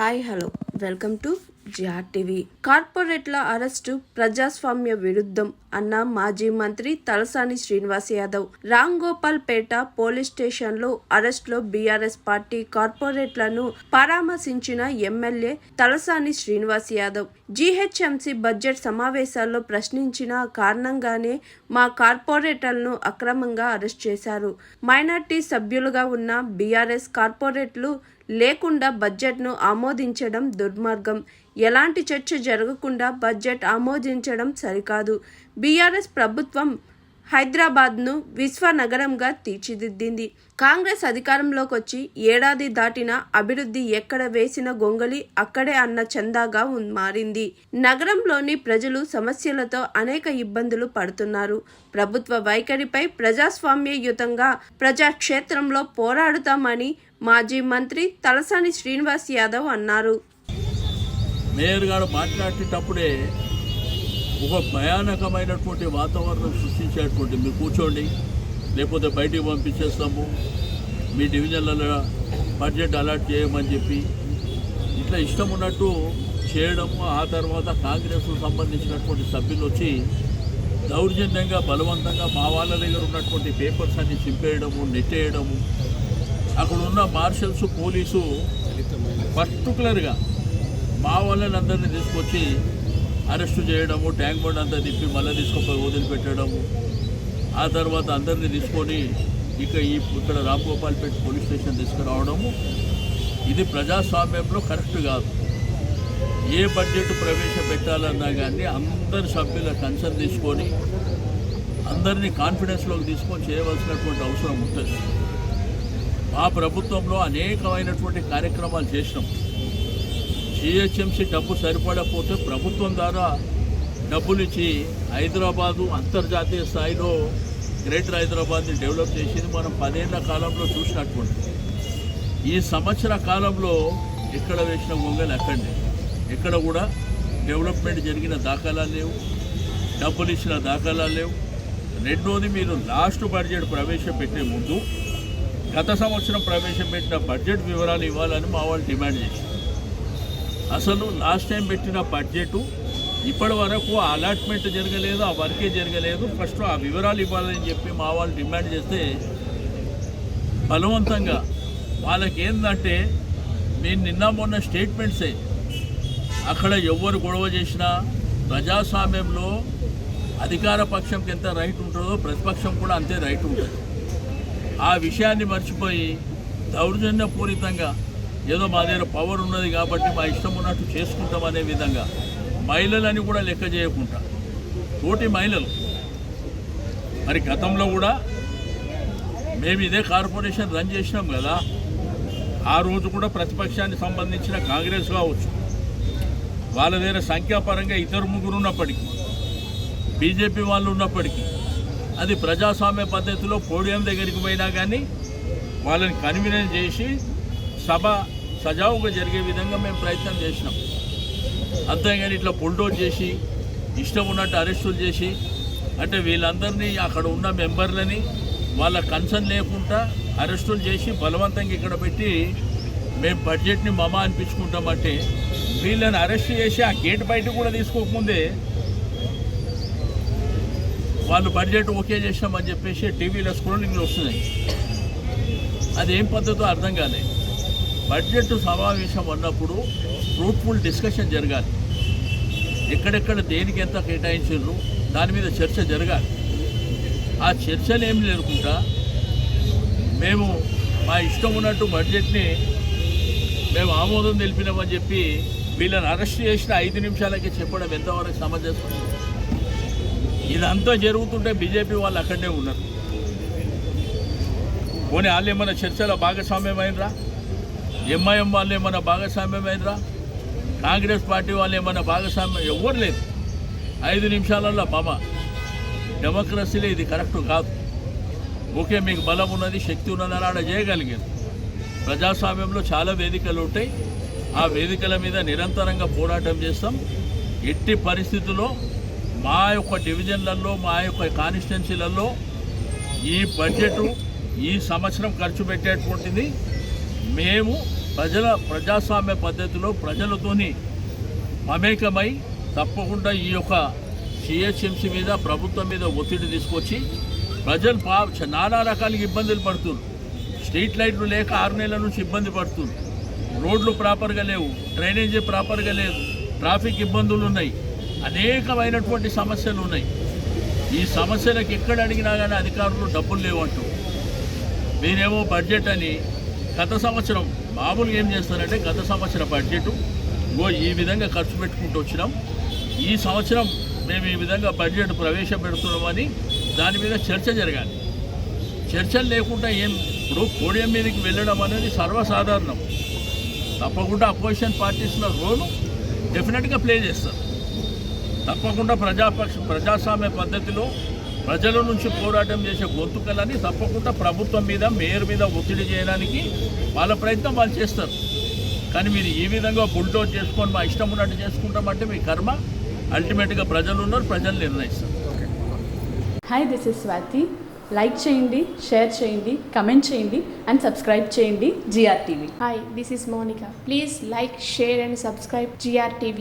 Hi hello welcome to GR TV. కార్పొరేట్ల arrest ప్రజాస్వామ్య విరుద్ధం అన్న మాజీ మంత్రి తలసాని శ్రీనివాస్ యాదవ్. రాంగోపాల్పేట పోలీస్ స్టేషన్లో అరెస్టులో బీఆర్ఎస్ పార్టీ కార్పొరేట్లను పరామర్శించిన MLA Talasani Srinivas Yadav. GHMC budget సమావేశాల్లో ప్రశ్నించిన కారణంగానే మా కార్పొరేటర్లను అక్రమంగా అరెస్ట్ చేశారు. మైనార్టీ సభ్యులుగా ఉన్న బీఆర్ఎస్ కార్పొరేట్లు లేకుండా బడ్జెట్ను ఆమోదించడం దుర్మార్గం. ఎలాంటి చర్చ జరగకుండా బడ్జెట్ ఆమోదించడం సరికాదు. బీఆర్ఎస్ ప్రభుత్వం హైదరాబాద్ను విశ్వనగరంగా తీర్చిదిద్దింది. కాంగ్రెస్ అధికారంలోకి వచ్చి ఏడాది దాటిన అభివృద్ధి ఎక్కడ వేసిన గొంగలి అక్కడే అన్న చందాగా మారింది. నగరంలోని ప్రజలు సమస్యలతో అనేక ఇబ్బందులు పడుతున్నారు. ప్రభుత్వ వైఖరిపై ప్రజాస్వామ్యయుతంగా ప్రజాక్షేత్రంలో పోరాడుతామని మాజీ మంత్రి తలసాని శ్రీనివాస్ యాదవ్ అన్నారు. మేయర్ గారు మాట్లాడేటప్పుడే ఒక భయానకమైనటువంటి వాతావరణం సృష్టించేటువంటి, మీరు కూర్చోండి లేకపోతే బయటికి పంపించేస్తాము, మీ డివిజన్లలో బడ్జెట్ అలాట్ చేయమని చెప్పి ఇట్లా ఇష్టం ఉన్నట్టు చేయడము. ఆ తర్వాత కాంగ్రెస్కు సంబంధించినటువంటి సభ్యులు వచ్చి దౌర్జన్యంగా బలవంతంగా మా వాళ్ళ దగ్గర ఉన్నటువంటి పేపర్స్ అన్ని చింపేయడము, నెట్టేయడము. అక్కడ ఉన్న మార్షల్స్, పోలీసు పర్టికులర్గా మా వాళ్ళని అందరినీ తీసుకొచ్చి అరెస్టు చేయడము, ట్యాంక్ బండ్ అంతా తిప్పి మళ్ళీ తీసుకొని వదిలిపెట్టడము. ఆ తర్వాత అందరినీ తీసుకొని ఇక్కడ రాంగోపాల్పేట పోలీస్ స్టేషన్ తీసుకురావడము. ఇది ప్రజాస్వామ్యంలో కరెక్ట్ కాదు. ఏ బడ్జెట్ ప్రవేశపెట్టాలన్నా కానీ అందరి సభ్యుల కన్సర్న్ తీసుకొని అందరినీ కాన్ఫిడెన్స్లోకి తీసుకొని చేయవలసినటువంటి అవసరం ఉంటుంది. మా ప్రభుత్వంలో అనేకమైనటువంటి కార్యక్రమాలు చేసినాం. జీహెచ్ఎంసీ డబ్బు సరిపడకపోతే ప్రభుత్వం ద్వారా డబ్బులు ఇచ్చి హైదరాబాదు అంతర్జాతీయ స్థాయిలో గ్రేటర్ హైదరాబాద్ని డెవలప్ చేసింది మనం 10 ఏళ్ల కాలంలో చూసినటువంటి. ఈ సంవత్సర కాలంలో ఎక్కడ వేసిన గొంగలు అక్కడే, ఎక్కడ కూడా డెవలప్మెంట్ జరిగిన దాఖలాలు లేవు, డబ్బులు ఇచ్చిన దాఖలాలు లేవు. రెండోది, మీరు లాస్ట్ బడ్జెట్ ప్రవేశపెట్టే ముందు గత సంవత్సరం ప్రవేశపెట్టిన బడ్జెట్ వివరాలు ఇవ్వాలని మా వాళ్ళు డిమాండ్ చేశారు. అసలు లాస్ట్ టైం పెట్టిన బడ్జెట్ ఇప్పటి వరకు అలాట్మెంట్ జరగలేదు, ఆ వర్కే జరగలేదు. ఫస్ట్ ఆ వివరాలు ఇవ్వాలని చెప్పి మా వాళ్ళు డిమాండ్ చేస్తే బలవంతంగా వాళ్ళకి ఏంటంటే, మేము నిన్న మొన్న స్టేట్మెంట్సే, అక్కడ ఎవరు గొడవ చేసినా ప్రజాస్వామ్యంలో అధికార పక్షంకి ఎంత రైట్ ఉంటుందో ప్రతిపక్షం కూడా అంతే రైట్ ఉంటుంది. ఆ విషయాన్ని మర్చిపోయి దౌర్జన్యపూరితంగా ఏదో మా దగ్గర పవర్ ఉన్నది కాబట్టి మా ఇష్టం ఉన్నట్టు చేసుకుంటాం అనే విధంగా మహిళలని కూడా లెక్క చేయకుండా తోటి మహిళలు. మరి గతంలో కూడా మేము ఇదే కార్పొరేషన్ రన్ చేసినాం కదా, ఆ రోజు కూడా ప్రతిపక్షానికి సంబంధించిన కాంగ్రెస్ కావచ్చు, వాళ్ళ దగ్గర సంఖ్యాపరంగా 2-3 ఉన్నప్పటికీ, బీజేపీ వాళ్ళు ఉన్నప్పటికీ, అది ప్రజాస్వామ్య పద్ధతిలో పోడియం దగ్గరికి పోయినా కానీ వాళ్ళని కన్వీనెన్స్ చేసి సభ సజావుగా జరిగే విధంగా మేము ప్రయత్నం చేసినాం. అంతేగాని ఇట్లా బుల్డోజ్ చేసి ఇష్టం ఉన్నట్టు అరెస్టులు చేసి, అంటే వీళ్ళందరినీ అక్కడ ఉన్న మెంబర్లని వాళ్ళ కన్సర్న్ లేకుండా అరెస్టులు చేసి బలవంతంగా ఇక్కడ పెట్టి మేము బడ్జెట్ని మమా అనిపించుకుంటామంటే, వీళ్ళని అరెస్ట్ చేసి ఆ గేట్ బయట కూడా తీసుకోకముందే వాళ్ళు బడ్జెట్ ఓకే చేసామని చెప్పేసి టీవీలో స్క్రోలింగ్లు వస్తున్నాయి. అదేం పద్ధతో అర్థం కాలేదు. బడ్జెట్ సమావేశం అన్నప్పుడు ఫ్రూట్ఫుల్ డిస్కషన్ జరగాలి. ఎక్కడెక్కడ దేనికి ఎంత కేటాయించారు దాని మీద చర్చ జరగాలి. ఆ చర్చలు ఏమి లేకుండా మేము మా ఇష్టం ఉన్నట్టు బడ్జెట్ని మేము ఆమోదం తెలిపినామని చెప్పి వీళ్ళని అరెస్ట్ చేసిన 5 నిమిషాలకే చెప్పడం ఎంతవరకు సమంజసం? ఇదంతా జరుగుతుంటే బీజేపీ వాళ్ళు అక్కడనే ఉన్నారు. పోనీ వాళ్ళు ఏమన్నా చర్చలో భాగస్వామ్యమైనరా? ఎంఐఎం వాళ్ళు ఏమన్నా భాగస్వామ్యమైనరా? కాంగ్రెస్ పార్టీ వాళ్ళు ఏమన్నా భాగస్వామ్యం? ఎవ్వరు లేదు. 5 నిమిషాలలో మమ డెమోక్రసీలో ఇది కరెక్ట్ కాదు. ఓకే, మీకు బలం ఉన్నది, శక్తి ఉన్నదని ఆడ చేయగలిగారు. ప్రజాస్వామ్యంలో చాలా వేదికలు ఉంటాయి. ఆ వేదికల మీద నిరంతరంగా పోరాటం చేస్తాం. ఎట్టి పరిస్థితుల్లో మా యొక్క డివిజన్లలో, మా యొక్క కాన్స్టిట్యున్సీలలో ఈ బడ్జెట్ ఈ సంవత్సరం ఖర్చు పెట్టేటువంటిది మేము ప్రజాస్వామ్య పద్ధతిలో ప్రజలతోని మమేకమై తప్పకుండా ఈ యొక్క సిహెచ్ఎంసీ మీద ప్రభుత్వం మీద ఒత్తిడి తీసుకొచ్చి ప్రజలు నానా రకాలుగా ఇబ్బందులు పడుతున్నారు. స్ట్రీట్ లైట్లు లేక 6 నెలల నుంచి ఇబ్బంది పడుతున్నారు. రోడ్లు ప్రాపర్గా లేవు, డ్రైనేజీ ప్రాపర్గా లేదు, ట్రాఫిక్ ఇబ్బందులు ఉన్నాయి, అనేకమైనటువంటి సమస్యలు ఉన్నాయి. ఈ సమస్యలకు ఎక్కడ అడిగినా కానీ అధికారులు డబ్బులు లేవంటూ మీరేమో బడ్జెట్ అని గత సంవత్సరం మామూలుగా ఏం చేస్తారంటే గత సంవత్సరం బడ్జెట్ ఈ విధంగా ఖర్చు పెట్టుకుంటూ వచ్చినాం, ఈ సంవత్సరం మేము ఈ విధంగా బడ్జెట్ ప్రవేశపెడుతున్నామని దాని మీద చర్చ జరగాలి. చర్చలు లేకుండా ఇప్పుడు పోడియం మీదకి వెళ్ళడం అనేది సర్వసాధారణం. తప్పకుండా అపోజిషన్ పార్టీస్ల రోలు డెఫినెట్గా ప్లే చేస్తారు. తప్పకుండా ప్రజాస్వామ్య పద్ధతిలో ప్రజల నుంచి పోరాటం చేసే గొంతుకలని తప్పకుండా ప్రభుత్వం మీద మేయర్ మీద ఒత్తిడి చేయడానికి వాళ్ళ ప్రయత్నం వాళ్ళు చేస్తారు. కానీ మీరు ఈ విధంగా బుల్డోజ్ చేసుకొని మా ఇష్టం ఉన్నట్టు చేసుకుంటామంటే మీ కర్మ. అల్టిమేట్గా ప్రజలు ఉన్నారు, ప్రజలు నిర్ణయిస్తారు. Hi, this is Swathi. Like చేయండి, షేర్ చేయండి, కమెంట్ చేయండి అండ్ సబ్స్క్రైబ్ చేయండి GR TV. Hi, this is Monica. Please like, share and subscribe GR TV.